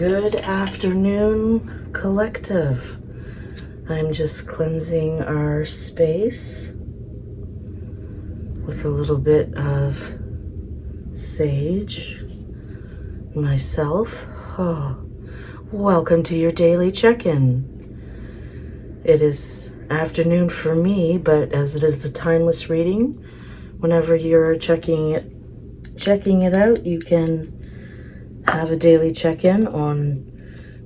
Good afternoon, collective. I'm just cleansing our space with a little bit of sage. Myself. Welcome to your daily check-in. It is afternoon for me, but as it is the timeless reading, whenever you're checking it out, you can have a daily check-in on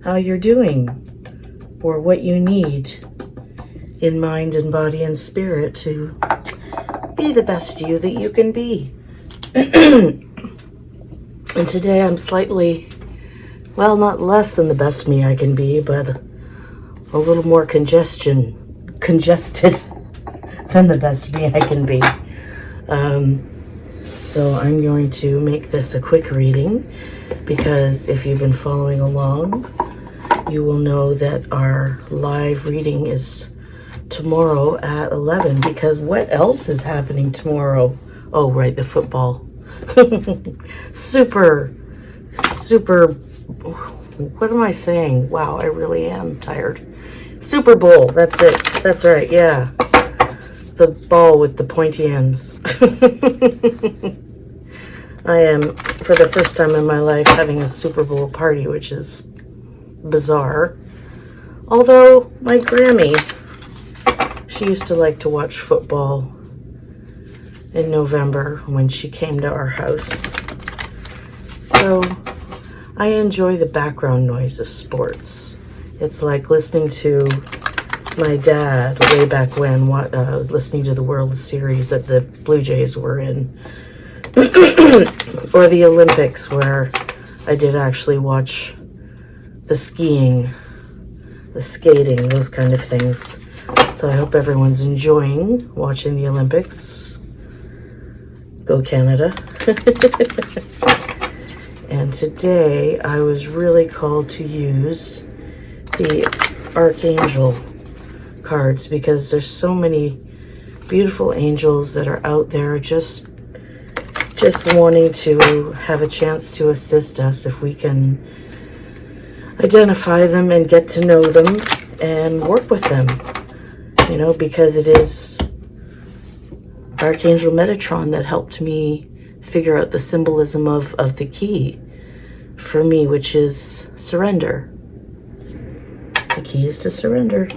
how you're doing or what you need in mind and body and spirit to be the best you that you can be. And today I'm slightly, well, not less than the best me I can be, but a little more congested than the best me I can be. So I'm going to make this a quick reading, because if you've been following along, you will know that our live reading is tomorrow at 11, because what else is happening tomorrow? Oh, right, the football. super, what am I saying? Wow, I really am tired. Super Bowl, that's it. That's right, yeah. The ball with the pointy ends. I am, for the first time in my life, having a Super Bowl party, which is bizarre. Although, my Grammy, she used to like to watch football in November when she came to our house. So, I enjoy the background noise of sports. It's like listening to my dad way back when, listening to the World Series that the Blue Jays were in. Or the Olympics, where I did actually watch the skiing, the skating, those kind of things. So I hope everyone's enjoying watching the Olympics. Go Canada. And today I was really called to use the Archangel cards, because there's so many beautiful angels that are out there just wanting to have a chance to assist us if we can identify them and get to know them and work with them, because it is Archangel Metatron that helped me figure out the symbolism of the key for me, which is surrender. The key is to surrender.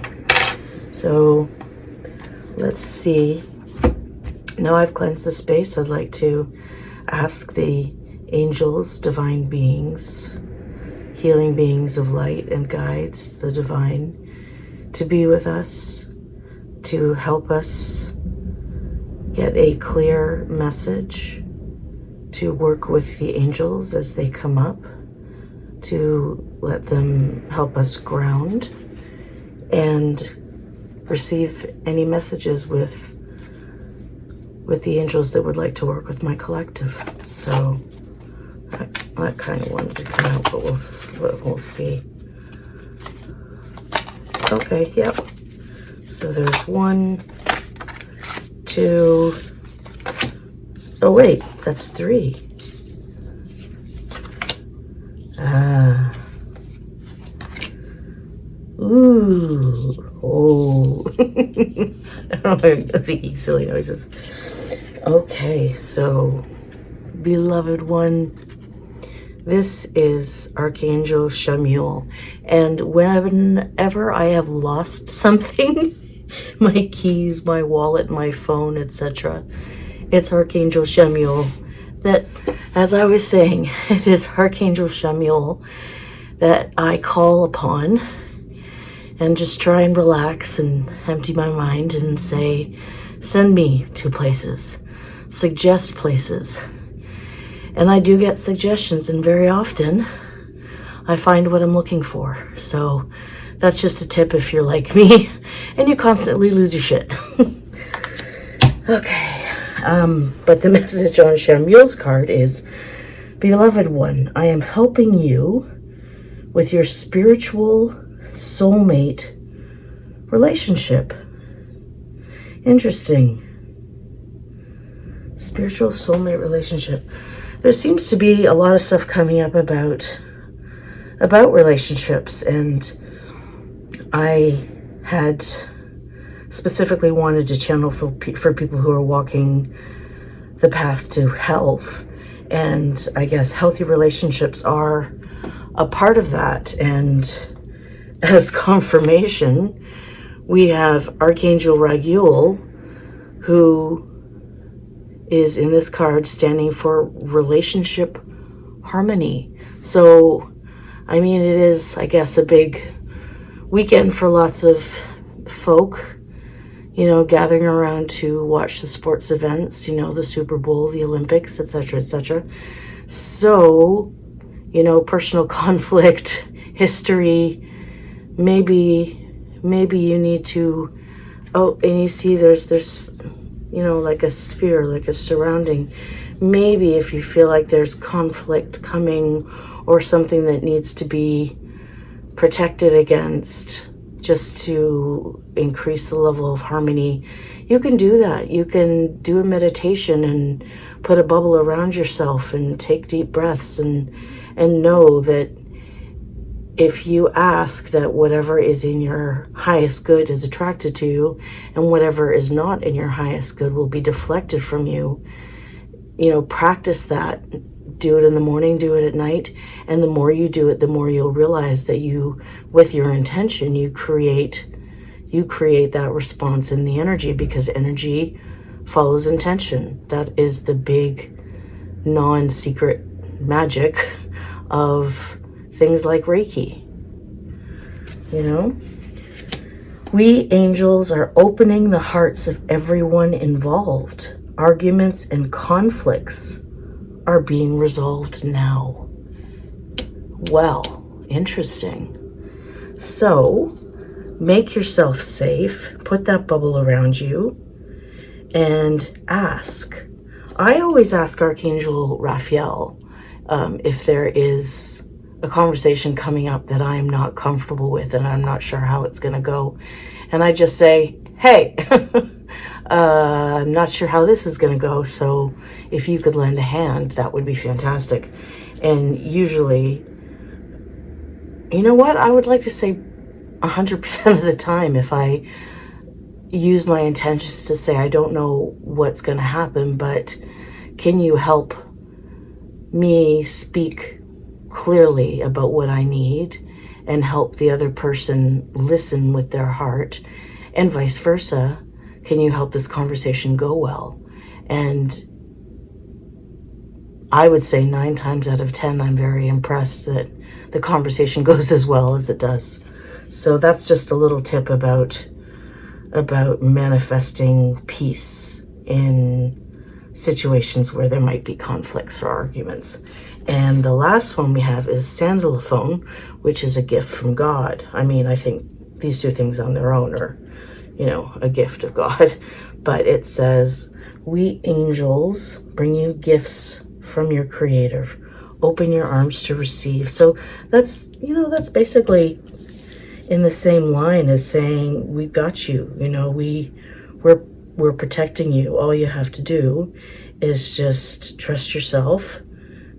So let's see. Now I've cleansed the space, I'd like to ask the angels, divine beings, healing beings of light and guides, the divine, to be with us, to help us get a clear message, to work with the angels as they come up, to let them help us ground and receive any messages with the angels that would like to work with my collective. So I kind of wanted to come out, but we'll see. Okay, yep. So there's 1, 2. Oh wait, that's 3. Ooh. Oh. I don't know if I'm making silly noises. Okay, so, beloved one, this is Archangel Chamuel, and whenever I have lost something, my keys, my wallet, my phone, etc., it's Archangel Chamuel that, as I was saying, it is Archangel Chamuel that I call upon and just try and relax and empty my mind and say, send me to places. Suggest places. And I do get suggestions, and very often I find what I'm looking for. So that's just a tip if you're like me and you constantly lose your shit. Okay. But the message on Chamuel's card is, beloved one, I am helping you with your spiritual soulmate relationship. Interesting. Spiritual soulmate relationship. There seems to be a lot of stuff coming up about about relationships, and I had specifically wanted to channel for people who are walking the path to health. And I guess healthy relationships are a part of that. And as confirmation, we have Archangel Raguel, who is in this card standing for relationship harmony. So, I mean, it is, I guess, a big weekend for lots of folk, you know, gathering around to watch the sports events, you know, the Super Bowl, the Olympics, etc., etc. So, you know, personal conflict, history, maybe you need to, oh, and you see there's, you know, like a sphere, like a surrounding. Maybe if you feel like there's conflict coming or something that needs to be protected against, just to increase the level of harmony, you can do that. You can do a meditation and put a bubble around yourself and take deep breaths and know that if you ask, that whatever is in your highest good is attracted to you, and whatever is not in your highest good will be deflected from you. You know, practice that. Do it in the morning, do it at night, and the more you do it, the more you'll realize that you, with your intention, you create that response in the energy, because energy follows intention. That is the big non-secret magic of things like Reiki. You know, we angels are opening the hearts of everyone involved. Arguments and conflicts are being resolved now. Well, interesting. So, make yourself safe, put that bubble around you, and ask. I always ask Archangel Raphael if there is a conversation coming up that I'm not comfortable with and I'm not sure how it's going to go. And I just say, hey, I'm not sure how this is going to go, so if you could lend a hand, that would be fantastic. And usually, you know what, I would like to say 100% of the time, if I use my intentions to say, I don't know what's going to happen, but can you help me speak clearly about what I need and help the other person listen with their heart, and vice versa. Can you help this conversation go well? And I would say 9 times out of 10, I'm very impressed that the conversation goes as well as it does. So that's just a little tip about manifesting peace in situations where there might be conflicts or arguments. And the last one we have is Sandalophone, which is a gift from God. I mean, I think these two things on their own are, you know, a gift of God. But it says, we angels bring you gifts from your Creator. Open your arms to receive. So that's, you know, that's basically in the same line as saying, we've got you. You know, we're protecting you. All you have to do is just trust yourself,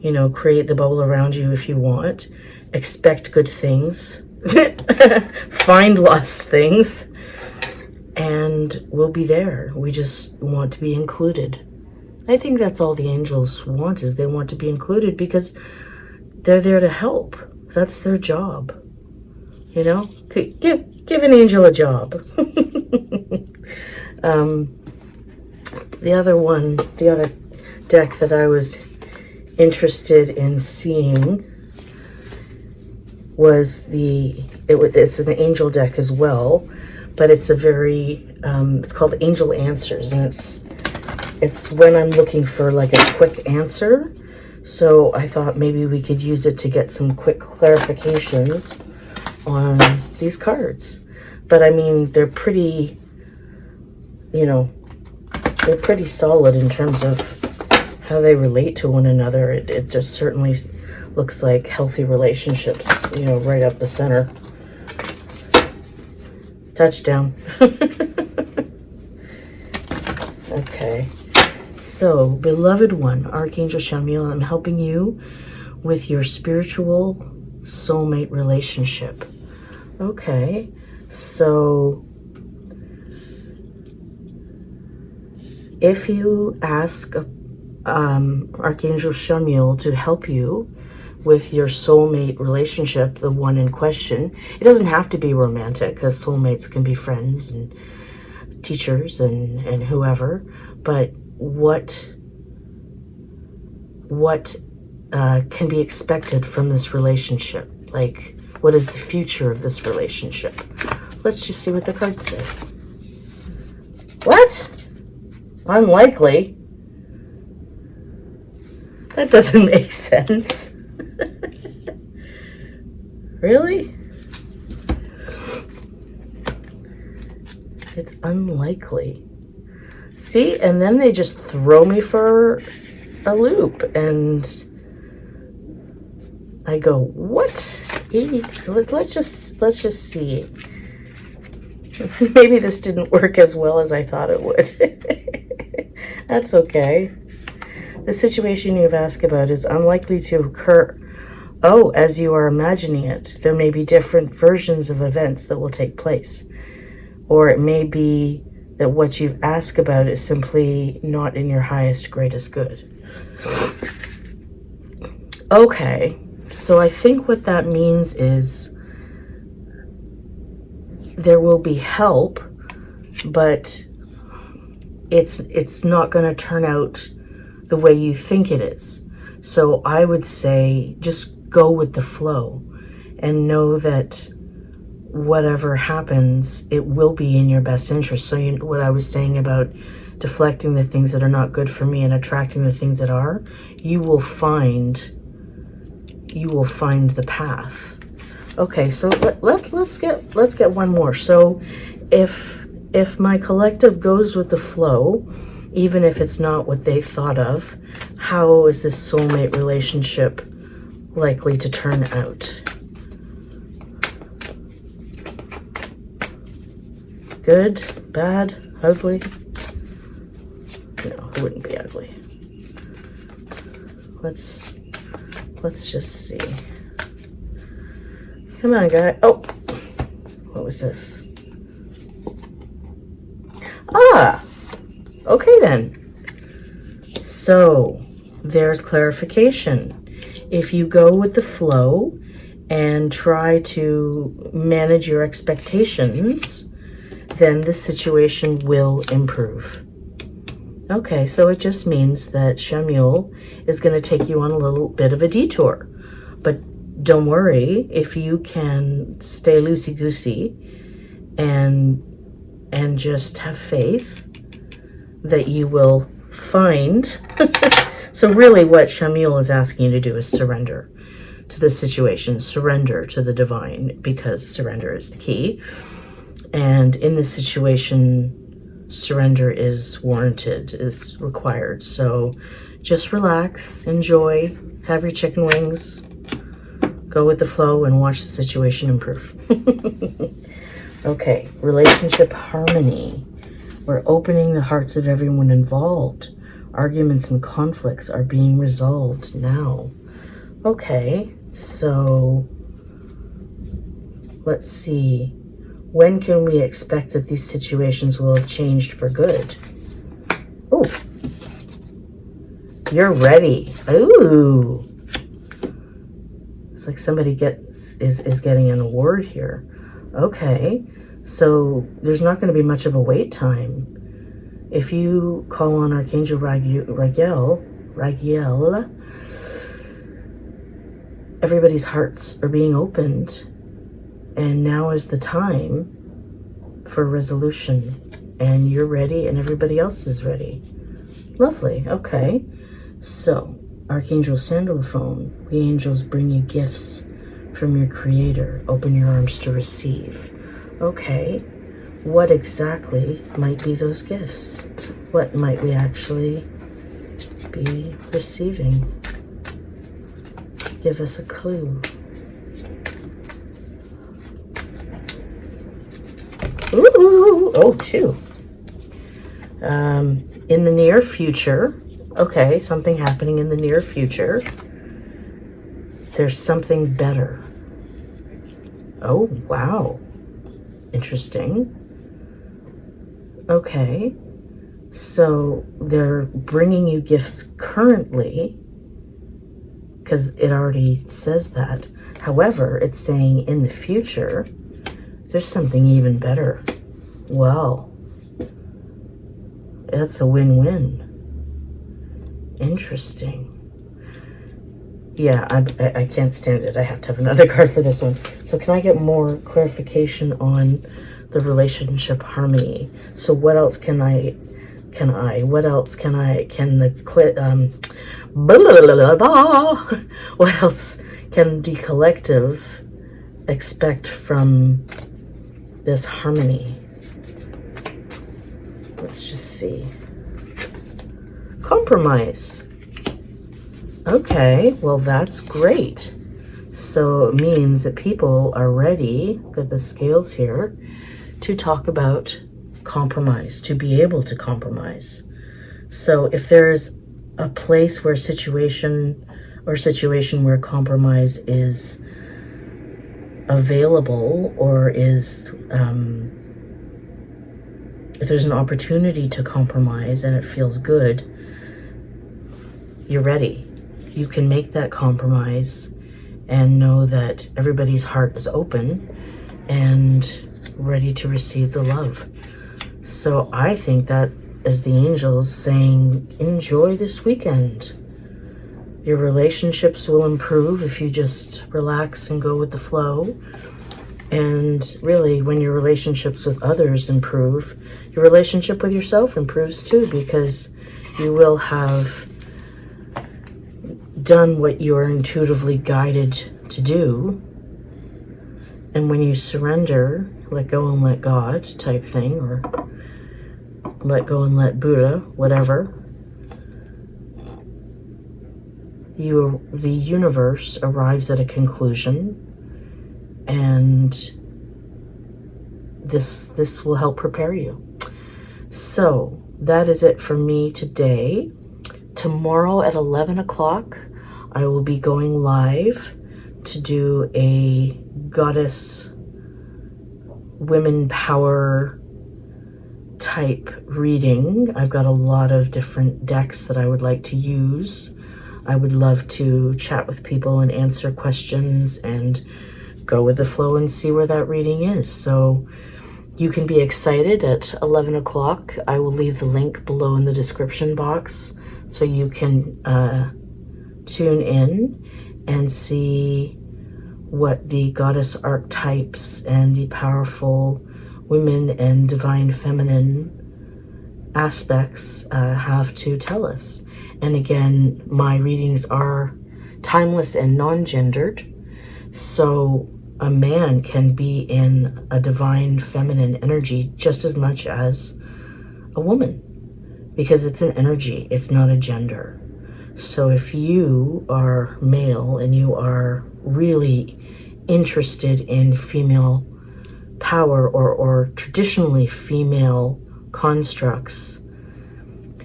you know, create the bubble around you if you want, expect good things, find lost things, and we'll be there. We just want to be included. I think that's all the angels want, is they want to be included, because they're there to help. That's their job. You know, give an angel a job. The other deck that I was interested in seeing was it's an angel deck as well, but it's a very it's called Angel Answers, and it's when I'm looking for like a quick answer. So I thought maybe we could use it to get some quick clarifications on these cards. But I mean, they're pretty, you know, they're pretty solid in terms of how they relate to one another. It just certainly looks like healthy relationships, you know, right up the center. Touchdown. Okay. So, beloved one, Archangel Shamiel, I'm helping you with your spiritual soulmate relationship. Okay, so if you ask Archangel Chamuel to help you with your soulmate relationship, the one in question, it doesn't have to be romantic, because soulmates can be friends and teachers and whoever, but what can be expected from this relationship? Like, what is the future of this relationship? Let's just see what the cards say. What? Unlikely? That doesn't make sense. Really? It's unlikely. See, and then they just throw me for a loop, and I go, what? Let's just see. Maybe this didn't work as well as I thought it would. That's okay. The situation you've asked about is unlikely to occur. Oh, as you are imagining it, there may be different versions of events that will take place. Or it may be that what you've asked about is simply not in your highest, greatest good. Okay, so I think what that means is there will be help, but it's not going to turn out the way you think it is. So I would say just go with the flow and know that whatever happens, it will be in your best interest. So what I was saying about deflecting the things that are not good for me and attracting the things that are, you will find the path. Okay, so let's get one more. So if my collective goes with the flow, even if it's not what they thought of, how is this soulmate relationship likely to turn out? Good, bad, ugly? No, it wouldn't be ugly. Let's just see. Come on, guy. Oh, what was this? Ah, okay then. So there's clarification. If you go with the flow and try to manage your expectations, then the situation will improve. Okay, so it just means that Chamuel is going to take you on a little bit of a detour. But don't worry, if you can stay loosey-goosey and just have faith that you will find. So really what Chamuel is asking you to do is surrender to the situation, surrender to the divine, because surrender is the key. And in this situation, surrender is warranted, is required. So just relax, enjoy, have your chicken wings, go with the flow, and watch the situation improve. Okay, relationship harmony. We're opening the hearts of everyone involved. Arguments and conflicts are being resolved now. Okay, so let's see. When can we expect that these situations will have changed for good? Oh, you're ready. Ooh. It's like somebody is getting an award here. Okay, so there's not going to be much of a wait time. If you call on Archangel Raguel, everybody's hearts are being opened, and now is the time for resolution. And you're ready, and everybody else is ready. Lovely. Okay, so Archangel Sandalphone, we angels bring you gifts from your Creator. Open your arms to receive. Okay, what exactly might be those gifts? What might we actually be receiving? Give us a clue. Ooh, oh, two. In the near future, okay, something happening in the near future. There's something better. Oh, wow. Interesting. Okay. So they're bringing you gifts currently, because it already says that. However, it's saying in the future, there's something even better. Wow. That's a win-win. Interesting. Yeah, I can't stand it. I have to have another card for this one. So can I get more clarification on the relationship harmony? So what else can the blah, blah, blah, blah. What else can the collective expect from this harmony? Let's just see. Compromise. Okay, well, that's great. So it means that people are ready, got the scales here, to talk about compromise, to be able to compromise. So if there's a place where situation where compromise is available, or is if there's an opportunity to compromise and it feels good, you're ready. You can make that compromise and know that everybody's heart is open and ready to receive the love. So I think that is the angels saying, enjoy this weekend. Your relationships will improve if you just relax and go with the flow. And really, when your relationships with others improve, your relationship with yourself improves too, because you will have done what you are intuitively guided to do. And when you surrender, let go and let God type thing, or let go and let Buddha, whatever, the universe arrives at a conclusion, and this will help prepare you. So that is it for me today. Tomorrow at 11 o'clock, I will be going live to do a goddess women power type reading. I've got a lot of different decks that I would like to use. I would love to chat with people and answer questions and go with the flow and see where that reading is. So you can be excited at 11 o'clock. I will leave the link below in the description box so you can tune in and see what the goddess archetypes and the powerful women and divine feminine aspects have to tell us. And again, my readings are timeless and non-gendered, so a man can be in a divine feminine energy just as much as a woman, because it's an energy, it's not a gender. So if you are male and you are really interested in female power, or traditionally female constructs,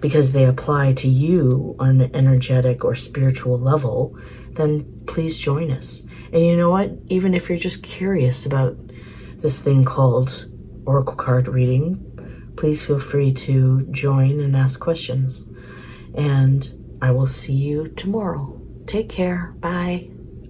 because they apply to you on an energetic or spiritual level, then please join us. And you know what? Even if you're just curious about this thing called oracle card reading, please feel free to join and ask questions. And I will see you tomorrow. Take care. Bye.